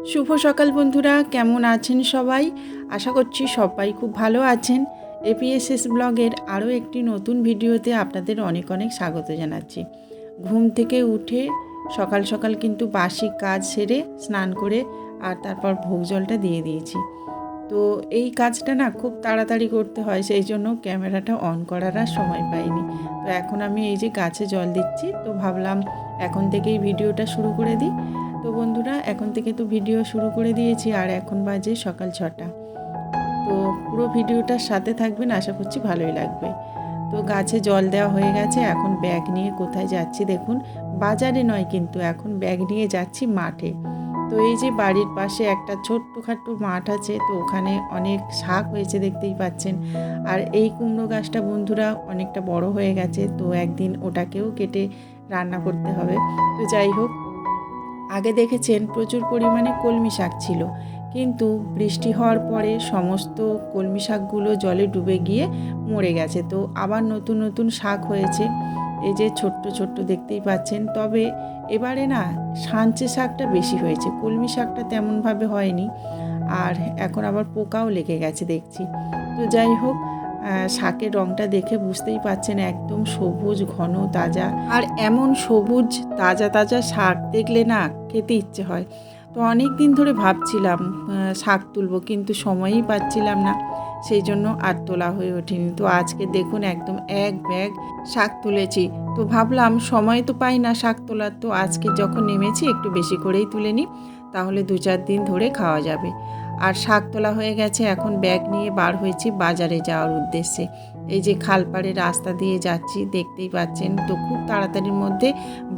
শুভ সকাল বন্ধুরা, কেমন আছেন সবাই? আশা করছি সবাই খুব ভালো আছেন। এপিএসএস ব্লগের আরও একটি নতুন ভিডিওতে আপনাদের অনেক অনেক স্বাগত জানাচ্ছি। ঘুম থেকে উঠে সকাল সকাল কিন্তু বাসি কাজ সেরে স্নান করে আর তারপর ভোগ জলটা দিয়ে দিয়েছি। তো এই কাজটা না খুব তাড়াতাড়ি করতে হয়, সেই জন্য ক্যামেরাটা অন করার আর সময় পাইনি। তো এখন আমি এই যে গাছে জল দিচ্ছি, তো ভাবলাম এখন থেকেই ভিডিওটা শুরু করে দিই। তো বন্ধুরা, এখন থেকে তো ভিডিও শুরু করে দিয়েছি আর এখন বাজে সকাল 6টা। তো পুরো ভিডিওটার সাথে থাকবেন, আশা করছি ভালোই লাগবে। তো গাছে জল দেওয়া হয়ে গেছে, এখন ব্যাগ নিয়ে কোথায় যাচ্ছি দেখুন। বাজারে নয় কিন্তু, এখন ব্যাগ নিয়ে যাচ্ছি মাঠে। তো এই যে বাড়ির পাশে একটা ছোট্টখাট্টো মাঠ আছে, তো ওখানে অনেক শাক হয়েছে দেখতেই পাচ্ছেন। আর এই কুমড়ো গাছটা বন্ধুরা অনেকটা বড় হয়ে গেছে, তো একদিন ওটাকেও কেটে রান্না করতে হবে। তো যাই হোক, আগে দেখেছেন প্রচুর পরিমাণে কলমি শাক ছিল, কিন্তু বৃষ্টি হওয়ার পরে সমস্ত কলমি শাকগুলো জলে ডুবে গিয়ে মরে গেছে। তো আবার নতুন নতুন শাক হয়েছে, এই যে ছোট্ট ছোট্ট দেখতেই পাচ্ছেন। তবে এবারে না সাঞ্চে শাকটা বেশি হয়েছে, কলমি শাকটা তেমনভাবে হয়নি। আর এখন আবার পোকাও লেগে গেছে দেখছি। তো যাই হোক, শাকের রঙটা দেখে বুঝতেই পাচ্ছেন একদম সবুজ ঘন তাজা। আর এমন সবুজ তাজা তাজা শাক দেখলে না খেতে ইচ্ছে হয়। তো অনেক দিন ধরে ভাবছিলাম শাক তুলবো, কিন্তু সময়ই পাচ্ছিলাম না, সেই জন্য আর তোলা হয়ে ওঠেনি। তো আজকে দেখুন একদম এক ব্যাগ শাক তুলেছি। তো ভাবলাম সময় তো পাই না শাক তোলার, তো আজকে যখন নেমেছি একটু বেশি করেই তুলে নিই, তাহলে 2-4 দিন ধরে খাওয়া যাবে। আর শাক তোলা হয়ে গেছে, এখন ব্যাগ নিয়ে বার হয়েছি বাজারে যাওয়ার উদ্দেশ্যে। এই যে খালপাড়ে রাস্তা দিয়ে যাচ্ছি দেখতেই পাচ্ছেন। তো খুব তাড়াতাড়ির মধ্যে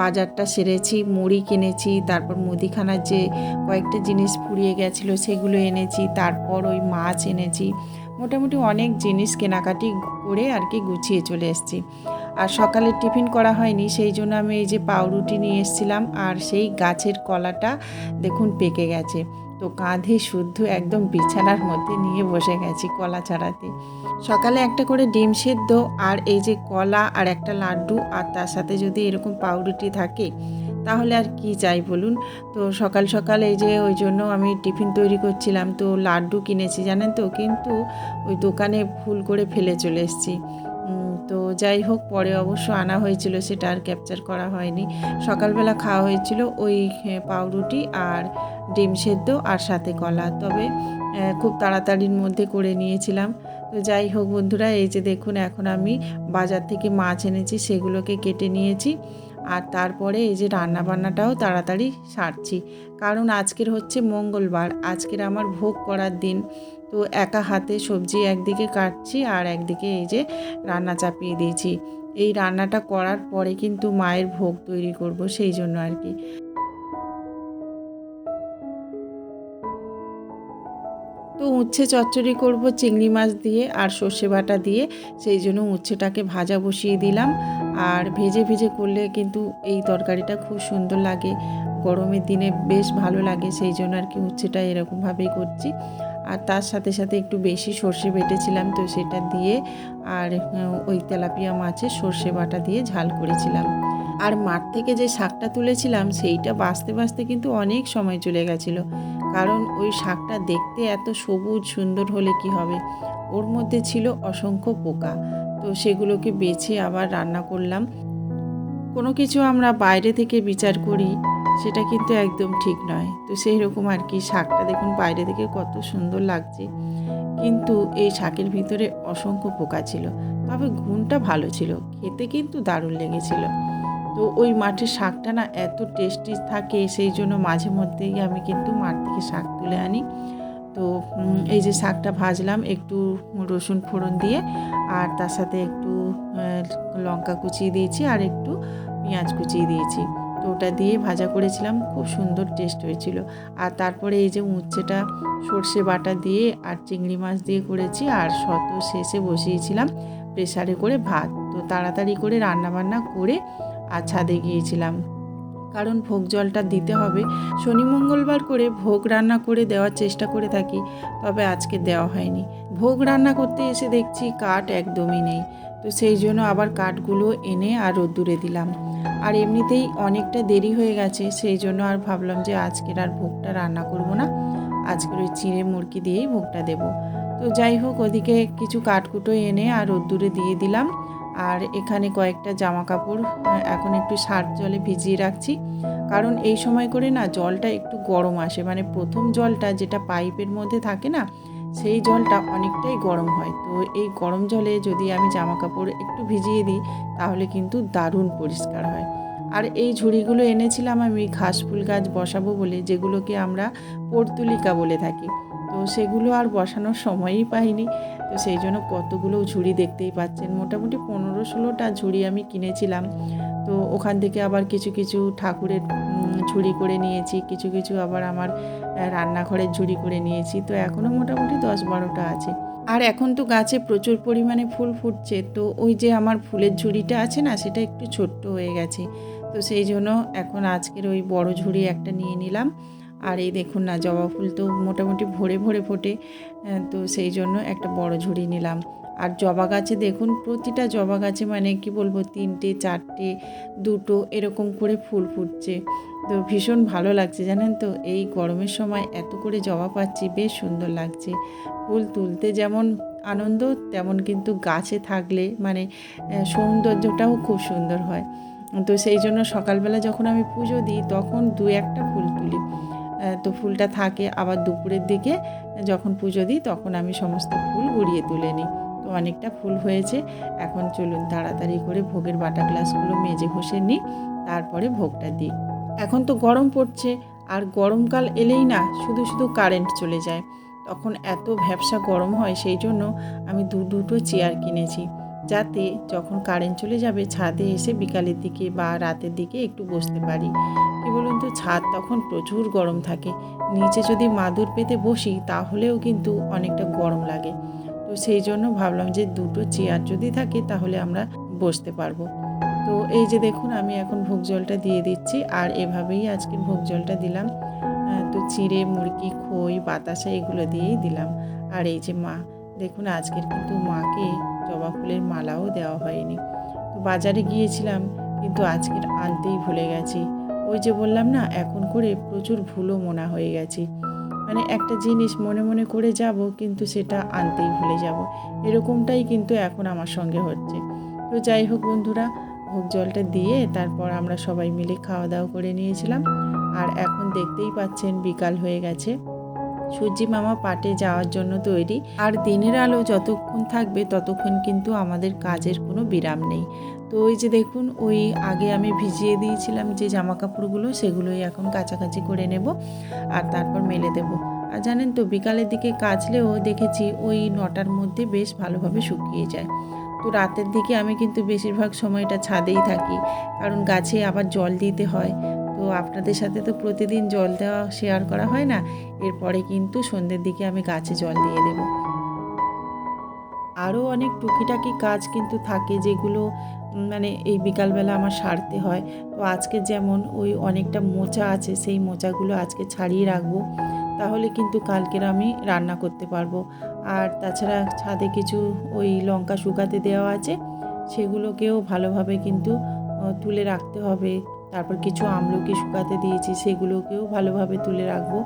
বাজারটা সেরেছি, মুড়ি কিনেছি, তারপর মুদিখানার যে কয়েকটা জিনিস ফুরিয়ে গেছিলো সেগুলো এনেছি, তারপর ওই মাছ এনেছি। মোটামুটি অনেক জিনিস কেনাকাটি করে আর কি গুছিয়ে চলে এসেছি। আর সকালে টিফিন করা হয়নি, সেই জন্য আমি এই যে পাউরুটি নিয়ে এসেছিলাম। আর সেই গাছের কলাটা দেখুন পেকে গেছে, তো কাঁধে শুদ্ধ একদম বিছানার মধ্যে নিয়ে বসে গেছি কলা ছাড়াতে। সকালে একটা করে ডিম সেদ্ধ আর এই যে কলা আর একটা লাড্ডু, আর তার সাথে যদি এরকম পাউরুটি থাকে তাহলে আর কি চাই বলুন। তো সকাল সকাল এই যে ওই জন্য আমি টিফিন তৈরি করছিলাম। তো লাড্ডু কিনেছি জানেন তো, কিন্তু ওই দোকানে ভুল করে ফেলে চলে এসেছি। তো যাই হোক, পরে অবশ্য আনা হয়েছিল, সেটা আর ক্যাপচার করা হয়নি। সকালবেলা খাওয়া হয়েছিল ওই পাউরুটি আর ডিম সেদ্ধ আর সাথে কলা, তবে খুব তাড়াতাড়ির মধ্যে করে নিয়েছিলাম। তো যাই হোক বন্ধুরা, এই যে দেখুন এখন আমি বাজার থেকে মাছ এনেছি, সেগুলোকে কেটে নিয়েছি। আর তারপরে এই যে রান্নাবান্নাটাও তাড়াতাড়ি সারছি, কারণ আজকের হচ্ছে মঙ্গলবার, আজকের আমার ভোগ করার দিন। তো একা হাতে সবজি একদিকে কাটছি আর একদিকে এই যে রান্না চাপিয়ে দিয়েছি। এই রান্নাটা করার পরে কিন্তু মায়ের ভোগ তৈরি করব, সেই জন্য আর কি। তো উচ্ছে চচ্চড়ি করব চিংড়ি মাছ দিয়ে আর সর্ষে বাটা দিয়ে, সেই জন্য উচ্ছেটাকে ভাজা বসিয়ে দিলাম। আর ভেজে ভেজে করলে কিন্তু এই তরকারিটা খুব সুন্দর লাগে, গরমের দিনে বেশ ভালো লাগে, সেই জন্য আর কি উচ্ছেটা এরকমভাবেই করছি। আর তার সাথে সাথে একটু বেশি সর্ষে বেটেছিলাম, তো সেটা দিয়ে আর ওই তেলাপিয়া মাছের সর্ষে বাটা দিয়ে ঝাল করেছিলাম। আর মাঠ থেকে যে শাকটা তুলেছিলাম সেইটা বাছতে বাছতে কিন্তু অনেক সময় চলে গেছিলো, কারণ ওই শাকটা দেখতে এত সবুজ সুন্দর হলে কি হবে, ওর মধ্যে ছিল অসংখ্য পোকা। তো সেগুলোকে বেছে আবার রান্না করলাম। কোনো কিছু আমরা বাইরে থেকে বিচার করি, সেটা কিন্তু একদম ঠিক নয়। তো সেই রকম আর কি, শাকটা দেখুন বাইরে থেকে কত সুন্দর লাগছে, কিন্তু এই শাকের ভিতরে অসংখ্য পোকা ছিল। তবে গুণটা ভালো ছিল, খেতে কিন্তু দারুণ লেগেছিল। তো ওই মাঠের শাকটা না এত টেস্টি থাকে, সেই জন্য মাঝে মধ্যেই আমি কিন্তু মাঠ থেকে শাক তুলে আনি। তো এই যে শাকটা ভাজলাম একটু রসুন ফোড়ন দিয়ে, আর তার সাথে একটু লঙ্কা কুচিয়ে দিয়েছি আর একটু পেঁয়াজ কুচিয়ে দিয়েছি। তো ওটা দিয়ে ভাজা করেছিলাম, খুব সুন্দর টেস্ট হয়েছিল। আর তারপরে এই যে উচ্ছেটা সর্ষে বাটা দিয়ে আর চিংড়ি মাছ দিয়ে করেছি, আর শেষে বসিয়েছিলাম প্রেসারে করে ভাত। তো তাড়াতাড়ি করে রান্নাবান্না করে আর ছাদে গিয়েছিলাম, কারণ ভোগ জলটা দিতে হবে। শনি মঙ্গলবার করে ভোগ রান্না করে দেওয়ার চেষ্টা করে থাকি, তবে আজকে দেওয়া হয়নি। ভোগ রান্না করতে এসে দেখছি কাঠ একদমই নেই। তো সেই জন্য আবার কাঠগুলো এনে আর রোদ্দুরে দিলাম। আর এমনিতেই অনেকটা দেরি হয়ে গেছে, সেই জন্য আর ভাবলাম যে আজকের আর ভোগটা রান্না করব না, আজকের ওই চিঁড়ে মুরগি দিয়েই ভোগটা দেব। তো যাই হোক, ওদিকে কিছু কাঠকুটো এনে আর রোদ্দুরে দিয়ে দিলাম। আর এখানে কয়েকটা জামা কাপড় এখন একটু সার্ফ জলে ভিজিয়ে রাখছি, কারণ এই সময় করে না জলটা একটু গরম আসে, মানে প্রথম জলটা যেটা পাইপের মধ্যে থাকে না, সেই জলটা অনেকটাই গরম হয়। তো এই গরম জলে যদি আমি জামা কাপড় একটু ভিজিয়ে দিই তাহলে কিন্তু দারুণ পরিষ্কার হয়। আর এই ঝুড়িগুলো এনেছিলাম আমি ঘাস ফুল গাছ বসাবো বলে, যেগুলোকে আমরা পর্তুলিকা বলে থাকি। তো সেগুলো আর বসানোর সময়ই পাইনি, তো সেই জন্য কতগুলো ঝুড়ি দেখতেই পাচ্ছেন, মোটামুটি 15-16টা ঝুড়ি আমি কিনেছিলাম। তো ওখান থেকে আবার কিছু কিছু ঠাকুরের ঝুড়ি করে নিয়েছি, কিছু কিছু আবার আমার রান্নাঘরের ঝুড়ি করে নিয়েছি। তো এখনও মোটামুটি 10-12টা আছে। আর এখন তো গাছে প্রচুর পরিমাণে ফুল ফুটছে, তো ওই যে আমার ফুলের ঝুড়িটা আছে না, সেটা একটু ছোট্ট হয়ে গেছে। তো সেই জন্য এখন আজকের ওই বড় ঝুড়ি একটা নিয়ে নিলাম। আর এই দেখুন না, জবা ফুল তো মোটামুটি ভরে ভরে ফোটে, তো সেই জন্য একটা বড় ঝুড়ি নিলাম। আর জবা গাছে দেখুন, প্রতিটা জবা গাছে মানে কি বলবো, 3টে 4টে 2টো এরকম করে ফুল ফুটছে। তো ভীষণ ভালো লাগছে জানেন তো, এই গরমের সময় এত করে জবা পাচ্ছি, বেশ সুন্দর লাগছে। ফুল তুলতে যেমন আনন্দ, তেমন কিন্তু গাছে থাকলে মানে সৌন্দর্যটাও খুব সুন্দর হয়। তো সেই জন্য সকালবেলা যখন আমি পুজো দিই তখন 2-1টা ফুল তুলি, তো ফুলটা থাকে। আবার দুপুরের দিকে যখন পুজো দিই তখন আমি সমস্ত ফুল গুড়িয়ে তুলে নিই। তো অনেকটা ফুল হয়েছে, এখন চলুন তাড়াতাড়ি করে ভোগের বাটা গ্লাসগুলো মেজে ঘষে নিই, তারপরে ভোগটা দিই। এখন তো গরম পড়ছে, আর গরমকাল এলেই না শুধু শুধু কারেন্ট চলে যায়, তখন এত ভ্যাপসা গরম হয়। সেই জন্য আমি দুটো চেয়ার কিনেছি, যাতে যখন কারেন্ট চলে যাবে ছাদে এসে বিকালের দিকে বা রাতের দিকে একটু বসতে পারি। কী বলুন তো, ছাদ তখন প্রচুর গরম থাকে, নিচে যদি মাদুর পেতে বসি তাহলেও কিন্তু অনেকটা গরম লাগে। তো সেই জন্য ভাবলাম যে 2টো চেয়ার যদি থাকে তাহলে আমরা বসতে পারবো। তো এই যে দেখুন, আমি এখন ভোগ জলটা দিয়ে দিচ্ছি, আর এভাবেই আজকে ভোগ জলটা দিলাম। তো চিঁড়ে মুরগি, খই, বাতাসা এগুলো দিয়েই দিলাম। আর এই যে মা, দেখুন আজকের কিন্তু মাকে জবা ফুলের মালাও দেওয়া হয়নি। তো বাজারে গিয়েছিলাম, কিন্তু আজকের আনতেই ভুলে গেছি। ওই যে বললাম না, এখন করে প্রচুর ভুলো মনা হয়ে গেছি, মানে একটা জিনিস মনে মনে করে যাব, কিন্তু সেটা আনতেই ভুলে যাব। এরকমটাই কিন্তু এখন আমার সঙ্গে হচ্ছে। তো যাই হোক বন্ধুরা, ভোগ জলটা দিয়ে তারপর আমরা সবাই মিলে খাওয়া দাওয়া করে নিয়েছিলাম। আর এখন দেখতেই পাচ্ছেন বিকাল হয়ে গেছে, সূর্যি মামা পাটে যাওয়ার জন্য তৈরি। আর দিনের আলো যতক্ষণ থাকবে ততক্ষণ কিন্তু আমাদের কাজের কোনো বিরাম নেই। তো ওই যে দেখুন, ওই আগে আমি ভিজিয়ে দিয়েছিলাম যে জামা কাপড়গুলো, সেগুলোই এখন কাচাকাচি করে নেব আর তারপর মেলে দেব। আর জানেন তো, বিকালের দিকে কাচলেও দেখেছি ওই 9টার মধ্যে বেশ ভালোভাবে শুকিয়ে যায়। তো রাতের দিকে আমি কিন্তু বেশিরভাগ সময়টা ছাদেই থাকি, কারণ গাছে আবার জল দিতে হয়। তো আপনাদের সাথে তো প্রতিদিন জল দেওয়া শেয়ার করা হয় না, এরপরে কিন্তু সন্ধ্যের দিকে আমি গাছে জল দিয়ে দেব। আরও অনেক টুকিটাকি কাজ কিন্তু থাকে, যেগুলো মানে এই বিকালবেলা আমার সারতে হয়। তো আজকে যেমন ওই অনেকটা মোচা আছে, সেই মোচাগুলো আজকে ছাড়িয়ে রাখবো, তাহলে কিন্তু কালকের আমি রান্না করতে পারবো। আর তাছাড়া ছাদে কিছু ওই লঙ্কা শুকাতে দেওয়া আছে, সেগুলোকেও ভালোভাবে কিন্তু তুলে রাখতে হবে। তারপর কিছু আমলকি শুকাতে দিয়েছি, সেগুলোকেও ভালোভাবে তুলে রাখবো।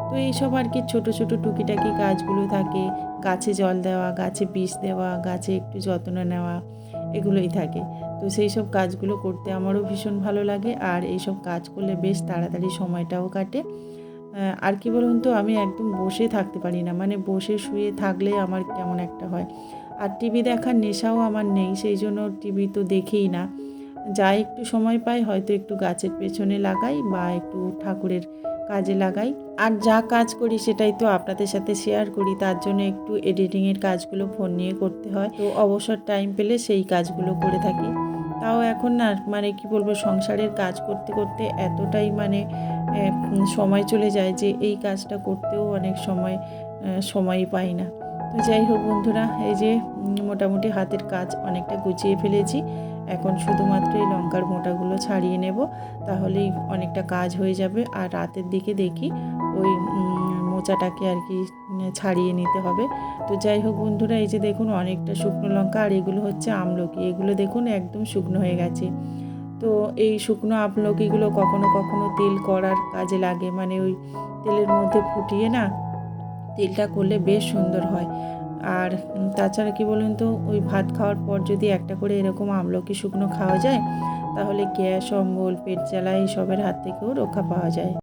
তো এইসব আর কি ছোটো ছোটো টুকিটাকি কাজগুলো থাকে। গাছে জল দেওয়া, গাছে বিষ দেওয়া, গাছে একটু যত্ন নেওয়া, এগুলোই থাকে। তো সেই সব কাজগুলো করতে আমারও ভীষণ ভালো লাগে, আর এইসব কাজ করলে বেশ তাড়াতাড়ি সময়টাও কাটে। আর কি বলুন তো, আমি একদম বসে থাকতে পারি না, মানে বসে শুয়ে থাকলে আমার কেমন একটা হয়। আর টিভি দেখার নেশাও আমার নেই, সেই জন্য টিভি তো দেখেই না। যা একটু সময় পাই হয়তো একটু গাছের পেছনে লাগাই বা একটু ঠাকুরের কাজে লাগাই। আর যা কাজ করি সেটাই তো আপনাদের সাথে শেয়ার করি, তার জন্য একটু এডিটিংয়ের কাজগুলো ফোন নিয়ে করতে হয়। তো অবসর টাইম পেলে সেই কাজগুলো করে থাকি। তাও এখন না, মানে কি বলবো, সংসারের কাজ করতে করতে এতটাই মানে সময় চলে যায় যে এই কাজটা করতেও অনেক সময় সময়ই পাই না। তো যাই হোক বন্ধুরা, এই যে মোটামুটি হাতের কাজ অনেকটা গুছিয়ে ফেলেছি। এখন শুধুমাত্র এই লঙ্কার মোটাগুলো ছাড়িয়ে নেব, তাহলেই অনেকটা কাজ হয়ে যাবে। আর রাতের দিকে দেখি ওই মোচাটাকে আর কি ছাড়িয়ে নিতে হবে। তো যাই হোক বন্ধুরা, এই যে দেখুন অনেকটা শুকনো লঙ্কা, আর এগুলো হচ্ছে আমলকি, এগুলো দেখুন একদম শুকনো হয়ে গেছে। তো এই শুকনো আমলকিগুলো কখনো কখনো তেল করার কাজে লাগে, মানে ওই তেলের মধ্যে ফুটিয়ে না তেলটা করলে বেশ সুন্দর হয়। আর তাছাড়া কি বলুন তো, ওই ভাত খাওয়ার পর যদি একটা করে এরকম আমলকি শুকনো খাওয়া যায়, তাহলে গ্যাস, অম্বল, পেট জ্বালা এইসবের হাত থেকেও রক্ষা পাওয়া যায়।